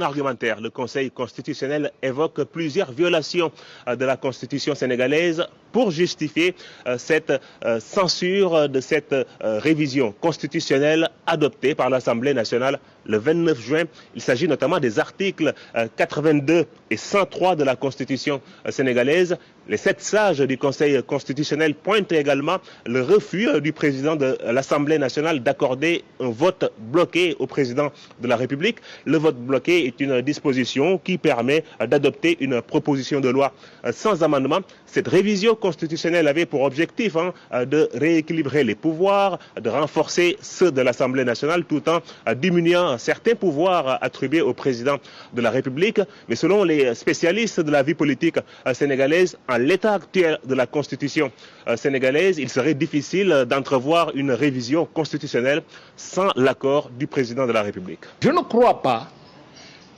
Argumentaire, le Conseil constitutionnel évoque plusieurs violations de la Constitution sénégalaise pour justifier cette censure de cette révision constitutionnelle adoptée par l'Assemblée nationale le 29 juin. Il s'agit notamment des articles 82 et 103 de la Constitution sénégalaise. Les 7 sages du Conseil constitutionnel pointent également le refus du président de l'Assemblée nationale d'accorder un vote bloqué au président de la République. Le vote bloqué est une disposition qui permet d'adopter une proposition de loi sans amendement. Cette révision constitutionnelle avait pour objectif de rééquilibrer les pouvoirs, de renforcer ceux de l'Assemblée nationale tout en diminuant certains pouvoirs attribués au président de la République. Mais selon les spécialistes de la vie politique sénégalaise, en l'état actuel de la Constitution sénégalaise, il serait difficile d'entrevoir une révision constitutionnelle sans l'accord du président de la République. Je ne crois pas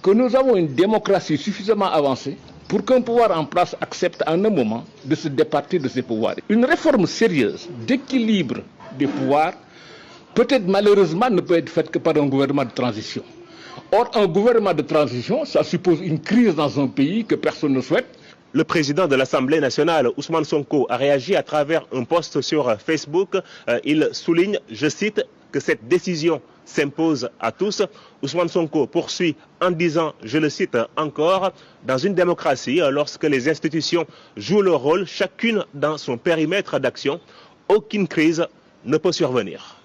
que nous avons une démocratie suffisamment avancée pour qu'un pouvoir en place accepte en un moment de se départir de ses pouvoirs. Une réforme sérieuse d'équilibre des pouvoirs, peut-être malheureusement, ne peut être faite que par un gouvernement de transition. Or, un gouvernement de transition, ça suppose une crise dans un pays que personne ne souhaite. Le président de l'Assemblée nationale, Ousmane Sonko, a réagi à travers un post sur Facebook. Il souligne, je cite, que cette décision s'impose à tous. Ousmane Sonko poursuit en disant, je le cite encore, dans une démocratie, lorsque les institutions jouent leur rôle, chacune dans son périmètre d'action, aucune crise ne peut survenir.